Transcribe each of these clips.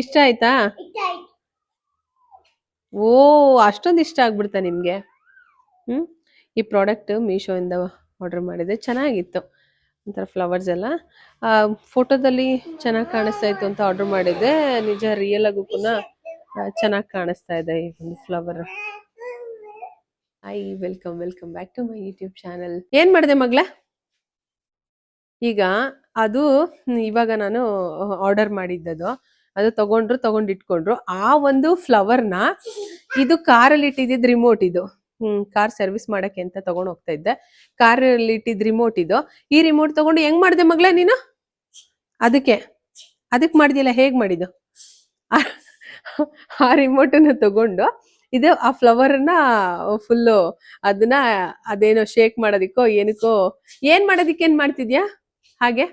ಇಷ್ಟ ಆಯ್ತಾ? ಓ, ಅಷ್ಟೊಂದು ಇಷ್ಟ ಆಗ್ಬಿಡ್ತಾ ನಿಮ್ಗೆ? ಈ ಪ್ರಾಡಕ್ಟ್ ಮೀಶೋಯಿಂದ ಆರ್ಡರ್ ಮಾಡಿದೆ, ಚೆನ್ನಾಗಿತ್ತು. ಒಂಥರ ಫ್ಲವರ್ಸ್ ಎಲ್ಲ ಫೋಟೋದಲ್ಲಿ ಚೆನ್ನಾಗಿ ಕಾಣಿಸ್ತಾ ಇತ್ತು ಅಂತ ಆರ್ಡರ್ ಮಾಡಿದ್ದೆ. ನಿಜ ರಿಯಲ್ ಆಗು ಕೂಡ ಚೆನ್ನಾಗಿ ಕಾಣಿಸ್ತಾ ಇದೆ ಈ ಒಂದು flower. Welcome back to my YouTube channel. ಏನ್ ಮಾಡಿದೆ ಮಗ್ಳ? ಈಗ ಅದು ಇವಾಗ ನಾನು ಆರ್ಡರ್ ಮಾಡಿದ್ದದು, ಅದು ತಗೊಂಡಿಟ್ಕೊಂಡ್ರು. ಆ ಒಂದು ಫ್ಲವರ್ನ ಇದು ಕಾರಲ್ಲಿ ಇಟ್ಟಿದ್ದ ರಿಮೋಟ್ ಇದು. ಕಾರ್ ಸರ್ವಿಸ್ ಮಾಡಕ್ಕೆ ಅಂತ ತಗೊಂಡ್ ಹೋಗ್ತಾ ಇದ್ದೆ. ಕಾರಲ್ಲಿ ಇಟ್ಟಿದ್ ರಿಮೋಟ್ ಇದು. ಈ ರಿಮೋಟ್ ತಗೊಂಡು ಹೆಂಗ್ ಮಾಡಿದೆ ಮಗ್ಳ ನೀನು? ಅದಕ್ಕೆ ಮಾಡಿದ್ಯಲ್ಲ, ಹೇಗ್ ಮಾಡಿದ್ದು? ಆ ರಿಮೋಟನ್ನ ತಗೊಂಡು ಇದು ಆ ಫ್ಲವರ್ನ ಫುಲ್ಲು ಅದನ್ನ ಅದೇನೋ ಶೇಕ್ ಮಾಡೋದಿಕ್ಕೋ ಏನಕ್ಕೋ ಏನ್ ಮಾಡ್ತಿದ್ಯಾ ಹಾಗೆ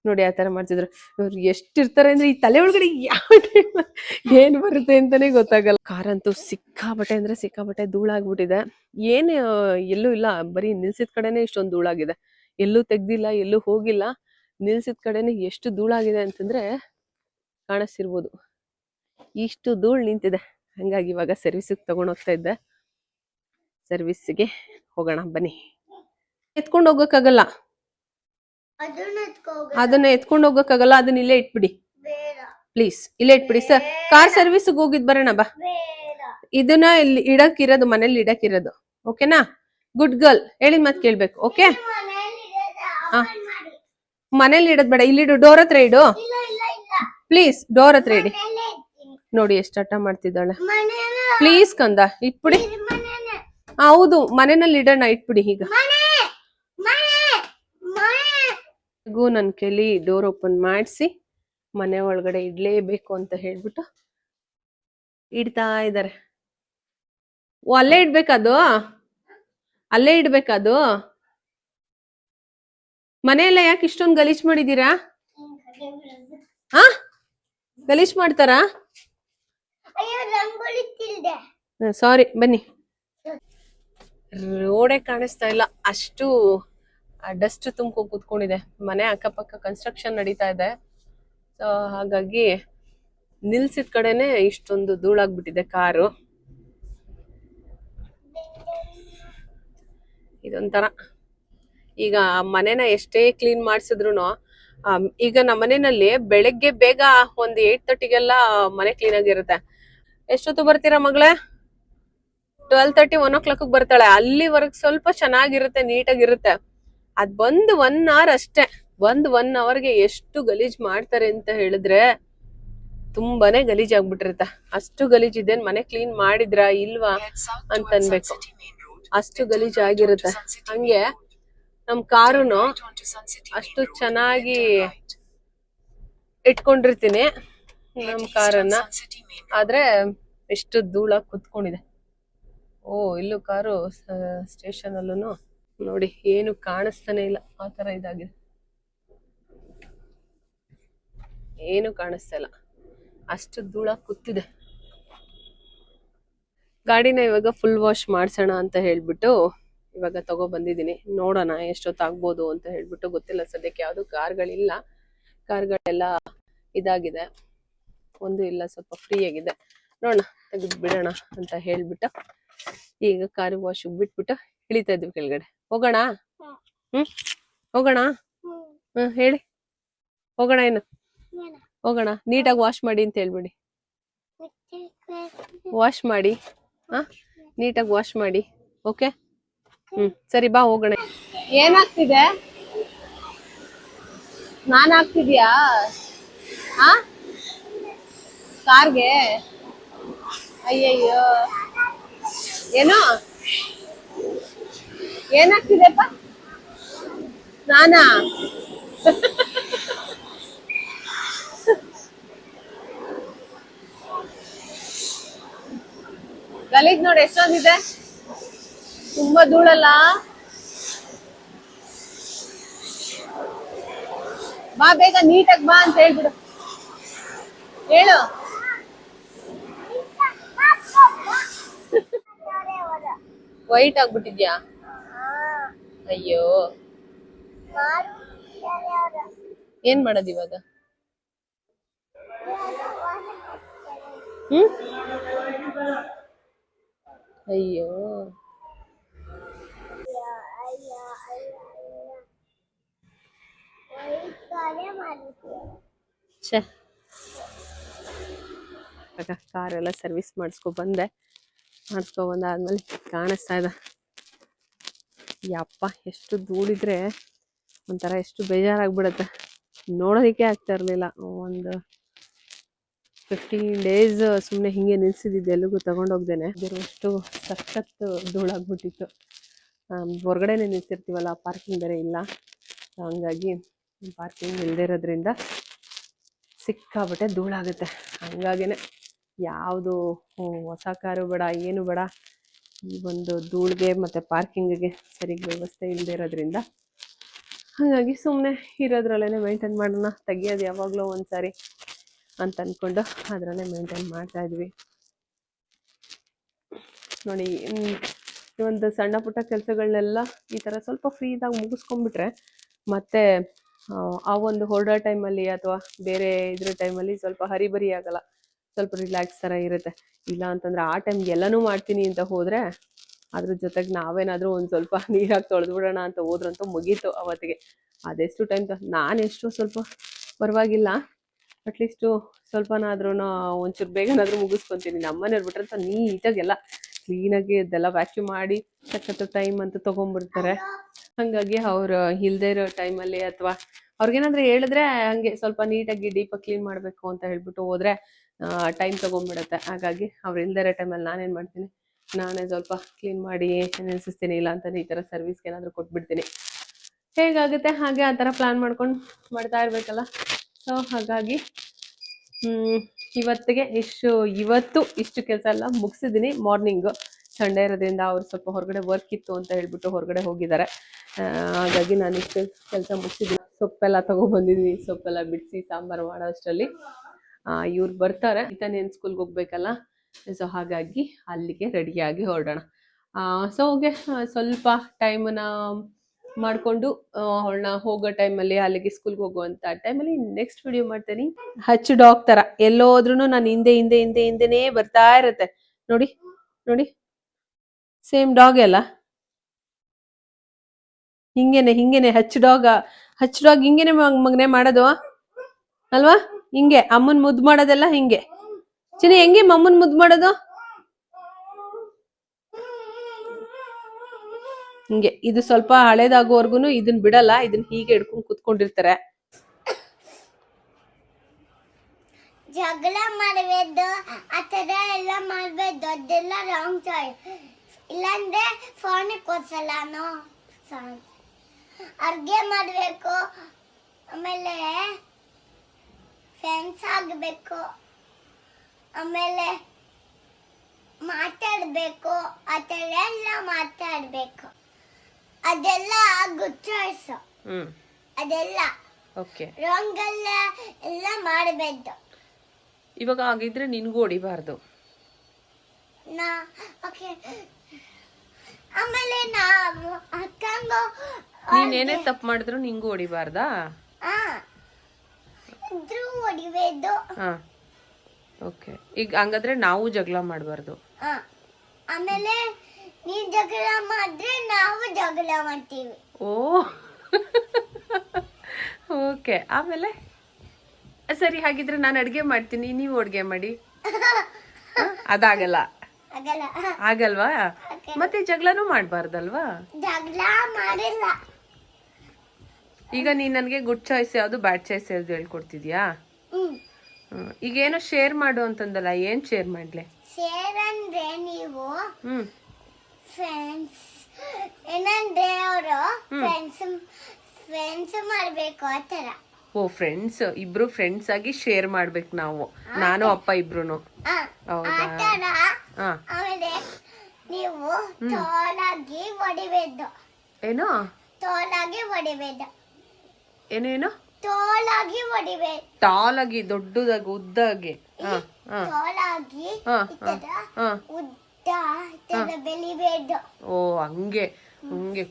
ನೋಡಿ. ಆ ತರ ಮಾಡ್ತಿದ್ರು. ಇವ್ರು ಎಷ್ಟಿರ್ತಾರೆ ಅಂದ್ರೆ ಈ ತಲೆ ಒಳಗಡೆ ಯಾವ ಏನ್ ಬರುತ್ತೆ ಅಂತಾನೆ ಗೊತ್ತಾಗಲ್ಲ. ಕಾರಂತೂ ಸಿಕ್ಕಾಬಟ್ಟೆ ಧೂಳಾಗ್ಬಿಟ್ಟಿದೆ. ಏನ್ ಎಲ್ಲೂ ಇಲ್ಲ, ಬರೀ ನಿಲ್ಸಿದ ಕಡೆನೆ ಇಷ್ಟೊಂದು ಧೂಳಾಗಿದೆ. ಎಲ್ಲೂ ತೆಗ್ದಿಲ್ಲ, ಎಲ್ಲೂ ಹೋಗಿಲ್ಲ. ನಿಲ್ಸಿದ ಕಡೆನೆ ಎಷ್ಟು ಧೂಳಾಗಿದೆ ಅಂತಂದ್ರೆ ಕಾಣಿಸ್ತಿರ್ಬೋದು. ಇಷ್ಟು ಧೂಳ್ ನಿಂತಿದೆ. ಹಂಗಾಗಿ ಇವಾಗ ಸರ್ವಿಸಿಗೆ ತಗೊಂಡ್ ಹೋಗ್ತಾ ಇದ್ದೆ. ಸರ್ವಿಸ್ಗೆ ಹೋಗೋಣ ಬನ್ನಿ. ಎತ್ಕೊಂಡು ಹೋಗಕ್ಕಾಗಲ್ಲ, ಅದನ್ನ ಎತ್ಕೊಂಡು ಹೋಗಕ್ಕಾಗಲ್ಲ. ಅದನ್ನ ಇಲ್ಲೇ ಇಟ್ಬಿಡಿ ಪ್ಲೀಸ್, ಇಲ್ಲೇ ಇಟ್ಬಿಡಿ ಸರ್. ಕಾರ್ ಸರ್ವಿಸ್ಗೆ ಹೋಗಿದ್ ಬರೋಣ ಬಾ. ಇದನ್ನ ಇಲ್ಲಿ ಇಡಕ್ಕಿರೋದು, ಮನೇಲಿ ಇಡಕ್ಕಿರೋದು. ಓಕೆನಾ? ಗುಡ್ ಗರ್ಲ್, ಹೇಳಿದ್ ಮತ್ ಕೇಳ್ಬೇಕು. ಓಕೆ, ಮನೇಲಿ ಇಡೋದ್ ಬೇಡ, ಇಲ್ಲಿ ಇಡು. ಡೋರ್ ಹತ್ರ ಇಡು ಪ್ಲೀಸ್, ಡೋರ್ ಹತ್ರ ಇಡಿ. ನೋಡಿ ಎಷ್ಟು ಹಠ ಮಾಡ್ತಿದ್ದಾಳೆ. ಪ್ಲೀಸ್ ಕಂದ, ಇಟ್ಬಿಡಿ. ಹೌದು, ಮನೆಯಲ್ಲಿ ಇಡೋಣ, ಇಟ್ಬಿಡಿ. ಈಗ ನನ್ ಕೈಲಿ ಡೋರ್ ಓಪನ್ ಮಾಡಿಸಿ ಮನೆ ಒಳಗಡೆ ಇಡ್ಲೇಬೇಕು ಅಂತ ಹೇಳ್ಬಿಟ್ಟು ಇಡ್ತಾ ಇದ್ದಾರೆ. ಅಲ್ಲೇ ಇಡ್ಬೇಕದು, ಅಲ್ಲೇ ಇಡ್ಬೇಕದು. ಮನೆಯೆಲ್ಲ ಯಾಕೆ ಇಷ್ಟೊಂದು ಗಲೀಜ್ ಮಾಡಿದೀರಾ? ಗಲೀಜ್ ಮಾಡ್ತಾರಾ? ಸಾರಿ, ಬನ್ನಿ. ರೋಡೇ ಕಾಣಿಸ್ತಾ ಇಲ್ಲ, ಅಷ್ಟು ಡಸ್ಟ್ ತುಂಬ್ಕೊಂಡು ಕೂತ್ಕೊಂಡಿದೆ. ಮನೆ ಅಕ್ಕಪಕ್ಕ ಕನ್ಸ್ಟ್ರಕ್ಷನ್ ನಡೀತಾ ಇದೆ. ಸೊ ಹಾಗಾಗಿ ನಿಲ್ಸಿದ ಕಡೆನೆ ಇಷ್ಟೊಂದು ಧೂಳಾಗ್ಬಿಟ್ಟಿದೆ ಕಾರು. ಇದೊಂಥರ ಈಗ ಮನೆನ ಎಷ್ಟೇ ಕ್ಲೀನ್ ಮಾಡಿಸಿದ್ರು, ಈಗ ನಮ್ಮ ಮನೆಯಲ್ಲಿ ಬೆಳಗ್ಗೆ ಬೇಗ ಒಂದು 8:30ಗೆಲ್ಲ ಮನೆ ಕ್ಲೀನ್ ಆಗಿರುತ್ತೆ. ಎಷ್ಟೊತ್ತು ಬರ್ತೀರಾ ಮಗಳೇ? 12:30, 1 o'clock ಬರ್ತಾಳೆ. ಅಲ್ಲಿವರೆಗೆ ಸ್ವಲ್ಪ ಚೆನ್ನಾಗಿರುತ್ತೆ, ನೀಟಾಗಿರುತ್ತೆ. ಅದ್ ಬಂದು 1 hour ಅಷ್ಟೇ. 1 hourಗೆ ಎಷ್ಟು ಗಲೀಜ್ ಮಾಡ್ತಾರೆ ಅಂತ ಹೇಳಿದ್ರೆ ತುಂಬಾನೇ ಗಲೀಜ್ ಆಗ್ಬಿಟ್ಟಿರುತ್ತೆ. ಅಷ್ಟು ಗಲೀಜ್ ಇದೆ. ಮನೆ ಕ್ಲೀನ್ ಮಾಡಿದ್ರ ಇಲ್ವಾ ಅಂತ ಅನ್ಬೇಕು, ಅಷ್ಟು ಗಲೀಜ್ ಆಗಿರುತ್ತೆ. ಹಂಗೆ ನಮ್ ಕಾರುನು ಅಷ್ಟು ಚೆನ್ನಾಗಿ ಇಟ್ಕೊಂಡಿರ್ತೀನಿ ನಮ್ ಕಾರನ್ನ, ಆದ್ರೆ ಎಷ್ಟು ಧೂಳಾಗಿ ಕುತ್ಕೊಂಡಿದೆ. ಇಲ್ಲೂ ಕಾರು ಸ್ಟೇಷನ್ ಅಲ್ಲೂ ನೋಡಿ ಏನು ಕಾಣಿಸ್ತಾನೆ ಇಲ್ಲ, ಆ ತರ ಇದಾಗಿದೆ. ಏನು ಕಾಣಿಸ್ತಾ ಇಲ್ಲ, ಅಷ್ಟು ಧೂಳಾಗಿ ಕೂತಿದೆ. ಗಾಡಿನ ಇವಾಗ ಫುಲ್ ವಾಶ್ ಮಾಡ್ಸೋಣ ಅಂತ ಹೇಳ್ಬಿಟ್ಟು ಇವಾಗ ತಗೋ ಬಂದಿದ್ದೀನಿ. ನೋಡೋಣ ಎಷ್ಟೊತ್ತಾಗ್ಬೋದು ಅಂತ ಹೇಳ್ಬಿಟ್ಟು, ಗೊತ್ತಿಲ್ಲ. ಸದ್ಯಕ್ಕೆ ಯಾವ್ದು ಕಾರ್ಗಳಿಲ್ಲ, ಕಾರ್ಗಳೆಲ್ಲ ಇದಾಗಿದೆ, ಒಂದು ಇಲ್ಲ, ಸ್ವಲ್ಪ ಫ್ರೀ ಆಗಿದೆ. ನೋಡೋಣ, ತೆಗೆದು ಬಿಡೋಣ ಅಂತ ಹೇಳ್ಬಿಟ್ಟು ಈಗ ಕಾರು ವಾಶ್ ಬಿಟ್ಬಿಟ್ಟು ಇಳಿತಾ ಇದ್ವಿ ಕೆಳಗಡೆ. ಹೋಗೋಣ? ಹೋಗೋಣ. ಹೇಳಿ, ಹೋಗೋಣ. ಏನು ಹೋಗೋಣ? ನೀಟಾಗಿ ವಾಶ್ ಮಾಡಿ ಅಂತ ಹೇಳ್ಬಿಡಿ. ವಾಶ್ ಮಾಡಿ, ನೀಟಾಗಿ ವಾಶ್ ಮಾಡಿ. ಓಕೆ, ಸರಿ, ಬಾ ಹೋಗೋಣ. ಏನಾಗ್ತಿದೆ? ಸ್ನಾನ ಆಗ್ತಿದ್ಯಾ ಕಾರ್ಗೆ? ಅಯ್ಯಯ್ಯೋ, ಏನೋ ಏನಾಗ್ತಿದೆಪ್ಪ? ಸ್ನಾನ? ಗಲೀಜ್ ನೋಡಿ ಎಷ್ಟೊಂದಿದೆ, ತುಂಬಾ ಧೂಳಲ್ಲ. ಬಾ ಬೇಗ, ನೀಟಾಗಿ ಬಾ ಅಂತ ಹೇಳ್ಬಿಡು. ಹೇಳು. ವೈಟ್ ಆಗ್ಬಿಟ್ಟಿದ್ಯಾ? ಅಯ್ಯೋ, ಏನ್ ಮಾಡೋದು ಇವಾಗ? ಹ್ಮ್ ಅಯ್ಯೋ ಛೆ, ಕಾರೆಲ್ಲ ಸರ್ವಿಸ್ ಮಾಡಿಸ್ಕೊಬಂದಾದ್ಮೇಲೆ ಕಾಣಿಸ್ತಾ ಇದೆ. ಯಪ್ಪ ಎಷ್ಟು ಧೂಳಿದ್ರೆ ಒಂಥರ ಎಷ್ಟು ಬೇಜಾರಾಗ್ಬಿಡುತ್ತೆ. ನೋಡೋದಕ್ಕೆ ಆಗ್ತಾ ಇರಲಿಲ್ಲ. ಒಂದು 15 ಡೇಸ್ ಸುಮ್ಮನೆ ಹಿಂಗೆ ನಿಲ್ಸಿದ್ದಿದ್ದು, ಎಲ್ಲಿಗೂ ತಗೊಂಡೋಗ್ದೇನೆ. ಅಷ್ಟು ಸಖತ್ತು ಧೂಳಾಗ್ಬಿಟ್ಟಿತ್ತು. ಹೊರಗಡೆನೆ ನಿಲ್ಸಿರ್ತೀವಲ್ಲ, ಪಾರ್ಕಿಂಗ್ ಬೇರೆ ಇಲ್ಲ. ಹಂಗಾಗಿ ಪಾರ್ಕಿಂಗ್ ಇಲ್ಲದೆ ಇರೋದ್ರಿಂದ ಸಿಕ್ಕಾಬಟ್ಟೆ ಧೂಳಾಗುತ್ತೆ. ಹಂಗಾಗಿನೇ ಯಾವುದು ಹೊಸ ಕಾರು ಬೇಡ, ಏನು ಬೇಡ. ಈ ಒಂದು ಧೂಳಿಗೆ ಮತ್ತು ಪಾರ್ಕಿಂಗಿಗೆ ಸರಿಗೆ ವ್ಯವಸ್ಥೆ ಇಲ್ಲದೆ ಇರೋದ್ರಿಂದ ಹಾಗಾಗಿ ಸುಮ್ಮನೆ ಇರೋದ್ರಲ್ಲೇ ಮೇಂಟೈನ್ ಮಾಡೋಣ, ತೆಗಿಯೋದು ಯಾವಾಗಲೂ ಒಂದ್ಸಾರಿ ಅಂತ ಅಂದ್ಕೊಂಡು ಅದರಲ್ಲೇ ಮೇಂಟೈನ್ ಮಾಡ್ತಾ ಇದ್ವಿ. ನೋಡಿ, ಈ ಒಂದು ಸಣ್ಣ ಪುಟ್ಟ ಕೆಲಸಗಳನ್ನೆಲ್ಲ ಈ ಥರ ಸ್ವಲ್ಪ ಫ್ರೀದಾಗ ಮುಗಿಸ್ಕೊಂಡ್ಬಿಟ್ರೆ ಮತ್ತೆ ಆ ಒಂದು ಹೊರಡೋ ಟೈಮಲ್ಲಿ ಅಥವಾ ಬೇರೆ ಇದ್ರ ಟೈಮಲ್ಲಿ ಸ್ವಲ್ಪ ಹರಿಬರಿ ಆಗಲ್ಲ, ಸ್ವಲ್ಪ ರಿಲ್ಯಾಕ್ಸ್ ಥರ ಇರುತ್ತೆ. ಇಲ್ಲ ಅಂತಂದ್ರೆ ಆ ಟೈಮ್ಗೆ ಎಲ್ಲನೂ ಮಾಡ್ತೀನಿ ಅಂತ ಹೋದರೆ ಅದ್ರ ಜೊತೆಗೆ ನಾವೇನಾದರೂ ಒಂದು ಸ್ವಲ್ಪ ನೀರಾಗಿ ತೊಳೆದ್ಬಿಡೋಣ ಅಂತ ಹೋದ್ರಂತೂ ಮುಗೀತು ಅವತ್ತಿಗೆ. ಅದೆಷ್ಟು ಟೈಮ್ ನಾನೆಷ್ಟು ಸ್ವಲ್ಪ ಪರವಾಗಿಲ್ಲ, ಅಟ್ಲೀಸ್ಟು ಸ್ವಲ್ಪನಾದ್ರೂ ಒಂಚೂರು ಬೇಗನಾದರೂ ಮುಗಿಸ್ಕೊತೀನಿ. ನಮ್ಮನೇಲಿ ಬಿಟ್ರಂತ ನೀಟಾಗೆಲ್ಲ ಕ್ಲೀನಾಗಿ ಅದೆಲ್ಲ ವ್ಯಾಕ್ಯೂಮ್ ಮಾಡಿ ಸಖತ್ತು ಟೈಮ್ ಅಂತ ತೊಗೊಂಡ್ಬಿಡ್ತಾರೆ. ಹಾಗಾಗಿ ಅವ್ರು ಇಲ್ಲದೆ ಇರೋ ಟೈಮಲ್ಲಿ ಅಥವಾ ಅವ್ರಿಗೇನಾದ್ರೂ ಹೇಳಿದ್ರೆ ಹಂಗೆ ಸ್ವಲ್ಪ ನೀಟಾಗಿ ಡೀಪಾಗಿ ಕ್ಲೀನ್ ಮಾಡಬೇಕು ಅಂತ ಹೇಳ್ಬಿಟ್ಟು ಹೋದರೆ ಟೈಮ್ ತೊಗೊಂಡ್ಬಿಡುತ್ತೆ. ಹಾಗಾಗಿ ಅವ್ರು ಇಲ್ಲದೆ ಇರೋ ಟೈಮಲ್ಲಿ ನಾನೇನು ಮಾಡ್ತೀನಿ, ನಾನೇ ಸ್ವಲ್ಪ ಕ್ಲೀನ್ ಮಾಡಿ ನೆನೆಸಿಸ್ತೀನಿ. ಇಲ್ಲ ಅಂತಂದರೆ ಈ ಥರ ಸರ್ವಿಸ್ಗೆ ಏನಾದರೂ ಕೊಟ್ಬಿಡ್ತೀನಿ. ಹೇಗಾಗುತ್ತೆ ಹಾಗೆ ಆ ಥರ ಪ್ಲ್ಯಾನ್ ಮಾಡ್ಕೊಂಡು ಮಾಡ್ತಾ ಇರಬೇಕಲ್ಲ. ಸೊ ಹಾಗಾಗಿ ಇವತ್ತು ಇಷ್ಟು ಕೆಲಸ ಎಲ್ಲ ಮುಗಿಸಿದ್ದೀನಿ. ಮಾರ್ನಿಂಗು ಸಂಡೇ ಇರೋದ್ರಿಂದ ಅವ್ರು ಸ್ವಲ್ಪ ಹೊರಗಡೆ ವರ್ಕ್ ಇತ್ತು ಅಂತ ಹೇಳ್ಬಿಟ್ಟು ಹೊರಗಡೆ ಹೋಗಿದ್ದಾರೆ. ಹಾಗಾಗಿ ನಾನು ಇಷ್ಟು ಕೆಲಸ ಮುಗಿಸಿದ್ದೀನಿ. ಸೊಪ್ಪೆಲ್ಲ ತೊಗೊಬಂದಿದ್ವಿ. ಸೊಪ್ಪೆಲ್ಲ ಬಿಡಿಸಿ ಸಾಂಬಾರು ಮಾಡೋ ಅಷ್ಟರಲ್ಲಿ ಇವ್ರು ಬರ್ತಾರೆ. ಇತಾನೇನು ಸ್ಕೂಲ್ಗೆ ಹೋಗ್ಬೇಕಲ್ಲ, ಸೊ ಹಾಗಾಗಿ ಅಲ್ಲಿಗೆ ರೆಡಿಯಾಗಿ ಹೊರಡೋಣ. ಸೊ ಹೋಗಿ ಸ್ವಲ್ಪ ಟೈಮನ್ನ ಮಾಡಿಕೊಂಡು ಅವಳನ್ನ ಹೋಗೋ ಟೈಮಲ್ಲಿ, ಅಲ್ಲಿಗೆ ಸ್ಕೂಲ್ಗೆ ಹೋಗುವಂಥ ಟೈಮಲ್ಲಿ ನೆಕ್ಸ್ಟ್ ವಿಡಿಯೋ ಮಾಡ್ತೀನಿ. ಹಚ್ಚು ಡಾಗ್ ಥರ ಎಲ್ಲೋದ್ರೂ ನಾನು ಹಿಂದೆನೇ ಬರ್ತಾ ಇರುತ್ತೆ. ನೋಡಿ ನೋಡಿ, ಸೇಮ್ ಡಾಗ್ ಅಲ್ಲ, ಹಿಂಗೇನೆ ಹಚ್ಚು ಡಾಗ್ ಹಿಂಗೇನೆ ಮಗನೆ ಮಾಡೋದು ಅಲ್ವಾ? ಹಿಂಗೆ ಅಮ್ಮನ್ ಮುದ್ದು ಮಾಡೋದೆಲ್ಲ ಹಿಂಗೆ. ಚಿನಿ ಹೆಂಗೆ ಅಮ್ಮನ್ ಮುದ್ದು ಮಾಡೋದು ಹಿಂಗೆ. ಇದು ಸ್ವಲ್ಪ ಹಳೇದಾಗೋವರ್ಗುನು ಇದನ್ನ ಬಿಡಲ್ಲ, ಇದನ್ನ ಹೀಗೆ ಹಿಡ್ಕೊಂಡು ಕುತ್ಕೊಂಡಿರ್ತಾರೆ. ಜಗಳ ಮಾಡಬೇಕು, ಆ ಥರ ಎಲ್ಲ ಮಾಡಬೇಕು, ಅದೆಲ್ಲ ರಾಂಗ್ ಚಾಯ್ಸ್. ಇಲ್ಲಾಂದ್ರೆ ಫೋನ್ ಕೊಡ್ಸಲ್ಲ. ಅರ್ಗೆ ಮಾಡಬೇಕು, ಆಮೇಲೆ ಫ್ರೆಂಡ್ಸ್ ಆಗಬೇಕು, ಆಮೇಲೆ ಮಾತಾಡಬೇಕು, ಆ ಥರ ಎಲ್ಲ ಮಾತಾಡಬೇಕು. ಅದೆಲ್ಲ ಗುಡ್ ಚಾಯ್ಸ್. ಅದೆಲ್ಲ ಓಕೆ, ರಾಂಗ್ ಎಲ್ಲ ಮಾಡಬೇಕು. ಇವಾಗ ಆಗಿದ್ರೆ ನಿನ್ಗೂ ಹೊಡಿಬಾರ್ದು. ಆಮೇಲೆ ನಾವು ಅಕ್ಕಂಗು ನೀನೇನೇ ತಪ್ಪು ಮಾಡಿದ್ರು ನಿಂಗೂ ಹೊಡಿಬಾರ್ದಾ? ಇದ್ರೂ ಹೊಡಿಬೇಕು. ಓಕೆ, ಈಗ ಹಂಗಾದ್ರೆ ನಾವು ಜಗಳ ಮಾಡಬಾರ್ದು. ಆಮೇಲೆ ನೀನ್ ಜಗಳ ಮಾಡಿದ್ರೆ ನಾವು ಜಗಳ ಮಾಡ್ತೀವಿ. ಓ ಓಕೆ, ಆಮೇಲೆ ಸರಿ, ಹಾಗಿದ್ರೆ ನಾನು ಅಡ್ಗೆ ಮಾಡ್ತೀನಿ, ನೀವು ಅಡ್ಗೆ ಮಾಡಿ. ಅದಾಗಲ್ಲ, ಆಗಲ್ವಾ? ಮತ್ತೆ ಜಗಳನೂ ಮಾಡಬಾರ್ದಲ್ವಾ? ಜಗಳ ಮಾಡಿಲ್ಲ. ಈಗ ನೀನ್ ನನಗೆ ಗುಡ್ ಚಾಯ್ಸ್ ಯಾವ್ದು, ಬ್ಯಾಡ್ ಚಾಯ್ಸ್ ಯಾವ್ದು ಹೇಳ್ಕೊಡ್ತಿದ್ಯಾ? ಈಗ ಏನೋ ಶೇರ್ ಮಾಡು ಅಂತಂದಲ್ಲ, ಏನ್ ಶೇರ್ ಮಾಡ್ಲೆ? ಶೇರ್ ಅಂದ್ರೆ ನೀವು ಫ್ರೆಂಡ್ಸ್ ಏನಂದ್ರೆ ಅವರು ಫ್ರೆಂಡ್ಸ್ ಮಾಡ್ಬೇಕು ಆ ತರ. ಓ, ಫ್ರೆಂಡ್ಸ್ ಇಬ್ರು ಫ್ರೆಂಡ್ಸ್ ಆಗಿ ಶೇರ್ ಮಾಡ್ಬೇಕು ನಾವು, ನಾನು ಅಪ್ಪ ಇಬ್ರುನು. ಹೌದಾ? ಆಮೇಲೆ ನೀವು ತೋಲಾಗಿ ಹೊಡಿಬೇಕು. ಏನೋ ತೋಲಾಗಿ ಹೊಡಿಬೇಕು. ಏನೇನು? ತೋಲಾಗಿ ಹೊಡಿಬೇಕು. ಟಾಲಾಗಿ, ದೊಡ್ಡದಾಗಿ, ಉದ್ದಾಗಿ. ತೋಲಾಗಿ ಉದ್ದ ಬೆಳಿಬೇಕು. ಓ, ಹಂಗೆ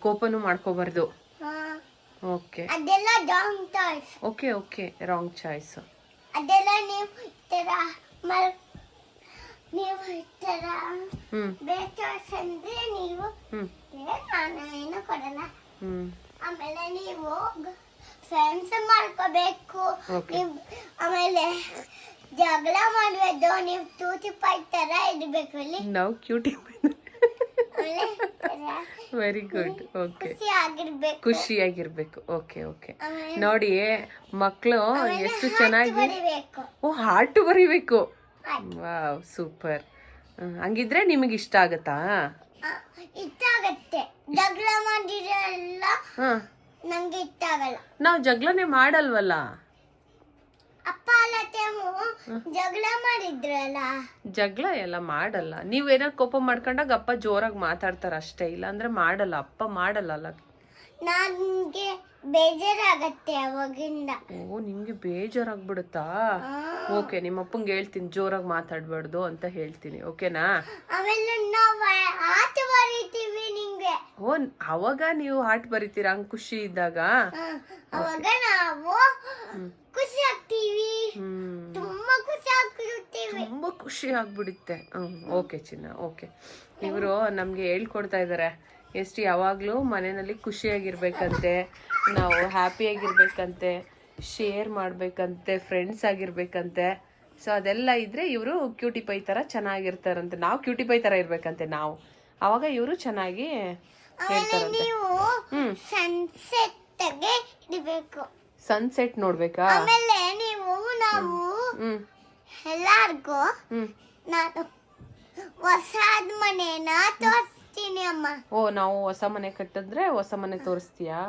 ಕೋಪನು ಮಾಡ್ಕೋಬಾರ್ದು. ಓಕೆ ಅದೆಲ್ಲ ಡಾಂಗ್ ಟಾಯ್ಸ್. Okay okay wrong choice. ಅದೆಲ್ಲ ನೀವು ಈ ಥರ ನೀವು ಈ ಥರ ಬೇಕಾಸ್ ಅಂದ್ರೆ ನೀವು ನಾನು ಏನು ಕೊಡಲ್ಲ. ಆಮೇಲೆ ನೀವು ಫ್ರೆಂಡ್ಸ್ ಮಾಡ್ಕೋಬೇಕು. ನೀವು ಆಮೇಲೆ ಜಗಳ ಮಾಡಬೇಕು. ನೀವು ತೂತಿ ಪೈ ತರ ಇಡಬೇಕು. ಇಲ್ಲಿ ನಾವು ಕ್ಯೂಟಿ. Very good. ಓಕೆ ಖುಷಿಯಾಗಿರ್ಬೇಕು. ಓಕೆ ಓಕೆ ನೋಡಿ ಮಕ್ಕಳು ಎಷ್ಟು ಚೆನ್ನಾಗಿ. ಓ ಹಾರ್ಟ್ ಬರಿಬೇಕು. Wow super. ಹಂಗಿದ್ರೆ ನಿಮಗೆ ಇಷ್ಟ ಆಗತ್ತಾ? ಇಷ್ಟ ಆಗತ್ತೆ. ಜಗಳ ಮಾಡಿರಲ್ಲ ನಂಗೆ ಇಷ್ಟ ಆಗಲ್ಲ. ನಾವು ಜಗಳನೆ ಮಾಡಲ್ವಲ್ಲ. ಅಪ್ಪ ಜಗಳ ಮಾಡಿದ್ರಲ್ಲ. ಜಗಳ ಎಲ್ಲ ಮಾಡಲ್ಲ. ನೀವೇನಾದ್ರು ಕೋಪ ಮಾಡ್ಕೊಂಡಾಗ ಅಪ್ಪ ಜೋರಾಗಿ ಮಾತಾಡ್ತಾರ ಅಷ್ಟೇ, ಇಲ್ಲ ಅಂದ್ರೆ ಮಾಡಲ್ಲ. ಅಪ್ಪ ಮಾಡಲ್ಲ ಅಲ್ಲ. ನನ್ಗೆ ಬೇಜಾರಾಗತ್ತೆ ಅವಾಗಿಂದ. ಓ ನಿಮ್ಗೆ ಬೇಜಾರಾಗ್ಬಿಡುತ್ತಾ? ಓಕೆ ನಿಮ್ಮ ಅಪ್ಪಂಗೆ ಹೇಳ್ತೀನಿ ಜೋರಾಗಿ ಮಾತಾಡ್ಬಾರ್ದು ಅಂತ ಹೇಳ್ತೀನಿ. ಓಕೆನಾ? ಆಮೇಲೆ ನಾವು ಆಟ ಬರೀತೀವಿ ನಿಂಗೆ. ಓ ಅವಾಗ ನೀವು ಹಾಟ್ ಬರೀತೀರಾ ಹಂಗ್ ಖುಷಿ ಇದ್ದಾಗ? ಅವಾಗ ನಾವು ಖುಷಿ ಆಗ್ತೀವಿ. ತುಂಬಾ ಖುಷಿ ಆಗ್ಬಿಡುತ್ತೀವಿ. ತುಂಬಾ ಖುಷಿ ಆಗ್ಬಿಡುತ್ತೆ. ಓಕೆ ಚಿನ್ನ. ಓಕೆ ಇವರು ನಮ್ಗೆ ಹೇಳ್ಕೊಡ್ತಾ ಇದಾರೆ ಎಷ್ಟು ಯಾವಾಗ್ಲೂ ಮನೆಯಲ್ಲಿ ಖುಷಿಯಾಗಿರ್ಬೇಕಂತೆ, ನಾವು ಹ್ಯಾಪಿಯಾಗಿರ್ಬೇಕಂತೆ, ಶೇರ್ ಮಾಡ್ಬೇಕಂತೆ, ಫ್ರೆಂಡ್ಸ್ ಆಗಿರ್ಬೇಕಂತೆ. ಸೊ ಅದೆಲ್ಲ ಇದ್ರೆ ಇವರು ಕ್ಯೂಟಿ ಪೈ ತರ ಚೆನ್ನಾಗಿರ್ತಾರಂತೆ. ನಾವು ಕ್ಯೂಟಿ ಪೈ ತರ ಇರ್ಬೇಕಂತೆ ನಾವು, ಅವಾಗ ಇವರು ಚೆನ್ನಾಗಿ ಹೇಳ್ತಾರಂತೆ. ಸನ್ಸೆಟ್ ನೋಡ್ಬೇಕಾ? ಆಮೇಲೆ ನೀವು ನಾವು ಎಲ್ಲಾರ್ಗೂ ನಾನು ಹೊಸಾದ ಮನೆನ ತೋರಿಸ್ತೀನಿ ಅಮ್ಮ. ಓ ನಾವು ಹೊಸ ಮನೆ ಕಟ್ಟಿದ್ರೆ ಹೊಸ ಮನೆ ತೋರಿಸ್ತೀಯಾ?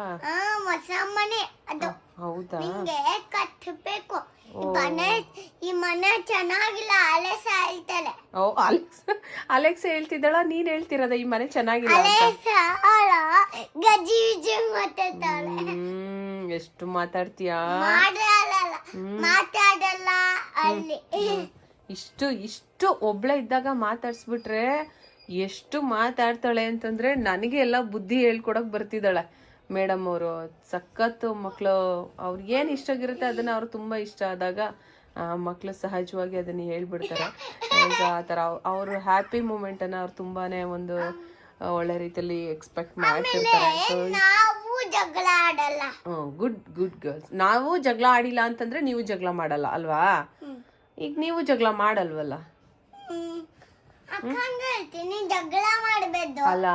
ಹೊಸ ಮನೆ ಅದು. ಹೌದಾ? ನಿಂಗೆ ಕಟ್ಟಬೇಕು. ಈ ಮನೆ ಚೆನ್ನಾಗಿಲ್ಲ ಅಲೆಕ್ಸ ಹೇಳ್ತಾಳೆ. ಓ ಅಲೆಕ್ಸ ಹೇಳ್ತಿದ್ದಾಳ? ನೀನ್ ಹೇಳ್ತಿರೋದ ಈ ಮನೆ ಚೆನ್ನಾಗಿಲ್ಲ ಅಂತ? ಗಜ್ಜಿ ವಿಜಿ ಮಾತಾಡ್ತಾಳೆ. ಎಷ್ಟು ಮಾತಾಡ್ತೀಯಾ? ಮಾತಾಡಲ್ಲ ಅಲ್ಲಿ. ಇಷ್ಟು ಒಬ್ಳೆ ಇದ್ದಾಗ ಮಾತಾಡ್ಸ್ಬಿಟ್ರೆ ಎಷ್ಟು ಮಾತಾಡ್ತಾಳೆ ಅಂತಂದ್ರೆ ನನಗೆ ಎಲ್ಲ ಬುದ್ಧಿ ಹೇಳ್ಕೊಡಕ್ ಬರ್ತಿದ್ದಾಳೆ ಮೇಡಮ್ ಅವರು. ಸಖತ್ತು ಮಕ್ಕಳು ಅವ್ರಿಗೆ ಏನು ಇಷ್ಟ ಆಗಿರುತ್ತೆ ಅದನ್ನ ಅವ್ರು ತುಂಬಾ ಇಷ್ಟ ಆದಾಗ ಮಕ್ಕಳು ಸಹಜವಾಗಿ ಅದನ್ನ ಹೇಳ್ಬಿಡ್ತಾರೆ. ಈಗ ಆ ಥರ ಅವ್ರ ಹ್ಯಾಪಿ ಮೂಮೆಂಟ್ ಅನ್ನ ಅವ್ರು ತುಂಬಾನೇ ಒಂದು ಒಳ್ಳೆ ರೀತಿಯಲ್ಲಿ ಎಕ್ಸ್ಪೆಕ್ಟ್ ಮಾಡ್ತಿರ್ತಾರೆ. ಜಗಳ ಆಡಲ್ಲ. Good good girls. ನಾವು ಜಗಳ ಆಡಿಲ್ಲ ಅಂತಂದ್ರೆ ನೀವು ಜಗಳ ಮಾಡಲ್ಲ ಅಲ್ವಾ? ಈಗ ನೀವು ಜಗಳ ಮಾಡಲ್ವಲ್ಲ? ಅಲ್ಲ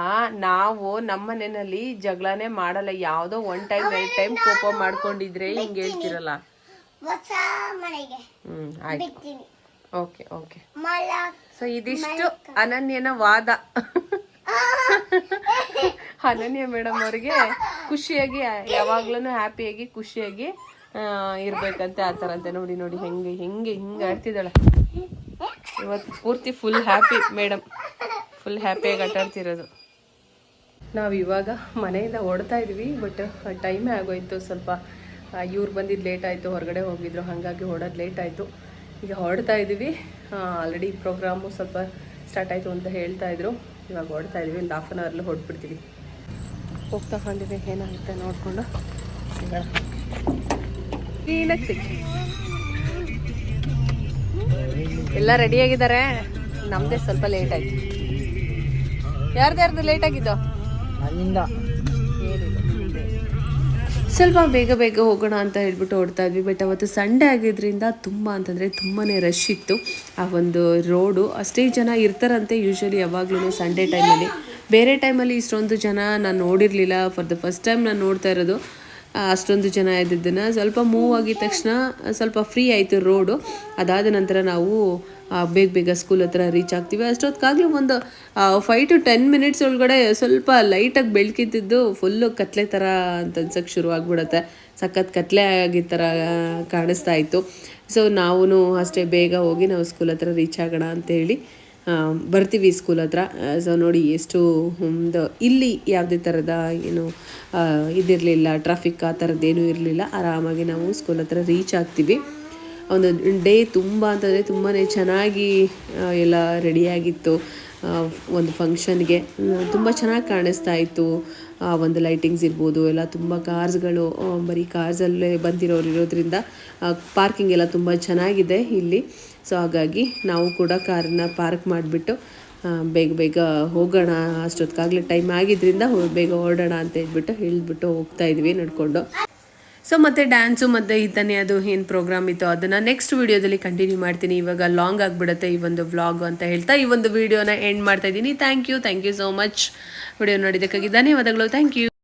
ನಾವು ನಮ್ಮ ಮನೆಯಲ್ಲಿ ಜಗಳನೇ ಮಾಡಲ್ಲ. ಯಾವ್ದೋ 1 ಟೈಮ್ 2 ಟೈಮ್ ಕೋಪ ಮಾಡ್ಕೊಂಡಿದ್ರೆ ಹಿಂಗ್ ಹೇಳ್ತಿರಲ್ಲ. ಆಯ್ತು. Okay okay. ಸೊ ಇದಿಷ್ಟು ಅನನ್ಯನ ವಾದ. ಅನನ್ಯ ಮೇಡಮ್ ಅವ್ರಿಗೆ ಖುಷಿಯಾಗಿ ಯಾವಾಗ್ಲೂ ಹ್ಯಾಪಿಯಾಗಿ ಖುಷಿಯಾಗಿ ಇರ್ಬೇಕಂತೆ ಆ ಥರ ಅಂತೆ. ನೋಡಿ ನೋಡಿ ಹಿಂಗೆ ಆಡ್ತಿದ್ದಾಳೆ ಇವತ್ತು. ಪೂರ್ತಿ ಫುಲ್ ಹ್ಯಾಪಿ ಮೇಡಮ್, ಫುಲ್ ಹ್ಯಾಪಿಯಾಗಿ ಆಟಾಡ್ತಿರೋದು. ನಾವು ಇವಾಗ ಮನೆಯಿಂದ ಹೊರಡ್ತಾ ಇದ್ವಿ. ಬಟ್ ಟೈಮೇ ಆಗೋಯ್ತು ಸ್ವಲ್ಪ. ಇವ್ರು ಬಂದಿದ್ದು ಲೇಟ್ ಆಯಿತು, ಹೊರಗಡೆ ಹೋಗಿದ್ರು, ಹಾಗಾಗಿ ಹೊರಡೋದು ಲೇಟ್ ಆಯಿತು. ಈಗ ಹೊರಡ್ತಾ ಇದ್ದೀವಿ. ಆಲ್ರೆಡಿ ಪ್ರೋಗ್ರಾಮು ಸ್ವಲ್ಪ ಸ್ಟಾರ್ಟ್ ಆಯಿತು ಅಂತ ಹೇಳ್ತಾ ಇದ್ರು. ಇವಾಗ ಹೊರಡ್ತಾ ಇದ್ವಿ. ಒಂದು 1/2 ಅವರ್ಲಿ ಹೊರಡ್ಬಿಡ್ತೀವಿ. ಹೋಗ್ತಾ ಬಂದಿವಿ, ಏನಾಗುತ್ತೆ ನೋಡಿಕೊಂಡು ಸಿಗೋಣ. ಎಲ್ಲ ರೆಡಿಯಾಗಿದ್ದಾರೆ. ನಮ್ಮದೇ ಸ್ವಲ್ಪ ಲೇಟ್ ಆಯ್ತು. ಯಾರ್ದು ಲೇಟ್ ಆಗಿದ್ದು? ಅಲ್ಲಿಂದ ಸ್ವಲ್ಪ ಬೇಗ ಹೋಗೋಣ ಅಂತ ಹೇಳ್ಬಿಟ್ಟು ಓಡ್ತಾ ಇದ್ವಿ. ಬಟ್ ಅವತ್ತು ಸಂಡೇ ಆಗಿದ್ರಿಂದ ತುಂಬ ಅಂತಂದರೆ ತುಂಬಾ ರಶ್ ಇತ್ತು ಆ ಒಂದು ರೋಡು. ಅಷ್ಟೇ ಜನ ಇರ್ತಾರಂತೆ ಯೂಶ್ವಲಿ ಯಾವಾಗ್ಲೂ ಸಂಡೇ ಟೈಮಲ್ಲಿ. ಬೇರೆ ಟೈಮಲ್ಲಿ ಇಷ್ಟೊಂದು ಜನ ನಾನು ನೋಡಿರಲಿಲ್ಲ. ಫಾರ್ ದ ಫಸ್ಟ್ ಟೈಮ್ ನಾನು ನೋಡ್ತಾ ಇರೋದು ಅಷ್ಟೊಂದು ಜನ ಇದ್ದಿದ್ದನ್ನು. ಸ್ವಲ್ಪ ಮೂವ್ ಆಗಿದ ತಕ್ಷಣ ಸ್ವಲ್ಪ ಫ್ರೀ ಆಯಿತು ರೋಡು. ಅದಾದ ನಂತರ ನಾವು ಬೇಗ ಸ್ಕೂಲ್ ಹತ್ರ ರೀಚ್ ಆಗ್ತೀವಿ. ಅಷ್ಟೊತ್ತಿಗಾಗಲೂ ಒಂದು 5 to 10 ಮಿನಿಟ್ಸ್ ಒಳಗಡೆ ಸ್ವಲ್ಪ ಲೈಟಾಗಿ ಬೆಳಕಿದ್ದು ಫುಲ್ಲು ಕತ್ಲೆ ಥರ ಅಂತ ಅನ್ಸೋಕ್ಕೆ ಶುರು ಆಗಿಬಿಡುತ್ತೆ. ಸಖತ್ ಕತ್ಲೆ ಆಗಿದ್ದ ಥರ ಕಾಣಿಸ್ತಾ ಇತ್ತು. ಸೊ ನಾವು ಅಷ್ಟೇ ಬೇಗ ಹೋಗಿ ನಾವು ಸ್ಕೂಲ್ ಹತ್ರ ರೀಚ್ ಆಗೋಣ ಅಂತೇಳಿ ಬರ್ತೀವಿ ಸ್ಕೂಲ್ ಹತ್ರ. ಸೊ ನೋಡಿ ಎಷ್ಟು ಒಂದು ಇಲ್ಲಿ ಯಾವುದೇ ಥರದ ಏನು ಇದಿರಲಿಲ್ಲ, ಟ್ರಾಫಿಕ್ ಆ ಥರದ್ದೇನೂ ಇರಲಿಲ್ಲ. ಆರಾಮಾಗಿ ನಾವು ಸ್ಕೂಲ್ ಹತ್ರ ರೀಚ್ ಆಗ್ತೀವಿ. ಒಂದು ಡೇ ತುಂಬ ಅಂತಂದರೆ ತುಂಬಾ ಚೆನ್ನಾಗಿ ಎಲ್ಲ ರೆಡಿಯಾಗಿತ್ತು. ಒಂದು ಫಂಕ್ಷನ್ಗೆ ತುಂಬ ಚೆನ್ನಾಗಿ ಕಾಣಿಸ್ತಾ ಇತ್ತು. ಒಂದು ಲೈಟಿಂಗ್ಸ್ ಇರ್ಬೋದು ಎಲ್ಲ ತುಂಬ ಕಾರ್ಸ್ಗಳು ಬರೀ ಕಾರ್ಸಲ್ಲೇ ಬಂದಿರೋರು ಇರೋದ್ರಿಂದ ಪಾರ್ಕಿಂಗ್ ಎಲ್ಲ ತುಂಬ ಚೆನ್ನಾಗಿದೆ ಇಲ್ಲಿ. ಸೊ ಹಾಗಾಗಿ ನಾವು ಕೂಡ ಕಾರನ್ನ ಪಾರ್ಕ್ ಮಾಡಿಬಿಟ್ಟು ಬೇಗ ಬೇಗ ಹೋಗೋಣ, ಅಷ್ಟೊತ್ತಿಗಾಗಲೇ ಟೈಮ್ ಆಗಿದ್ದರಿಂದ ಬೇಗ ಹೊರಡೋಣ ಅಂತ ಹೇಳಿಬಿಟ್ಟು ಹೋಗ್ತಾ ಇದ್ವಿ ನಡ್ಕೊಂಡು. ಸೊ ಮತ್ತು ಡ್ಯಾನ್ಸು ಮತ್ತು ಇದ್ದಾನೆ ಅದು ಏನು ಪ್ರೋಗ್ರಾಮ್ ಇತ್ತು ಅದನ್ನು ನೆಕ್ಸ್ಟ್ ವೀಡಿಯೋದಲ್ಲಿ ಕಂಟಿನ್ಯೂ ಮಾಡ್ತೀನಿ. ಇವಾಗ ಲಾಂಗ್ ಆಗಿಬಿಡುತ್ತೆ ಈ ಒಂದು ವ್ಲಾಗ್ ಅಂತ ಹೇಳ್ತಾ ಈ ಒಂದು ವೀಡಿಯೋನ ಎಂಡ್ ಮಾಡ್ತಾ ಇದ್ದೀನಿ. Thank you so much video ನೋಡಿದ್ದಕ್ಕಾಗಿ ಧನ್ಯವಾದಗಳು. Thank you.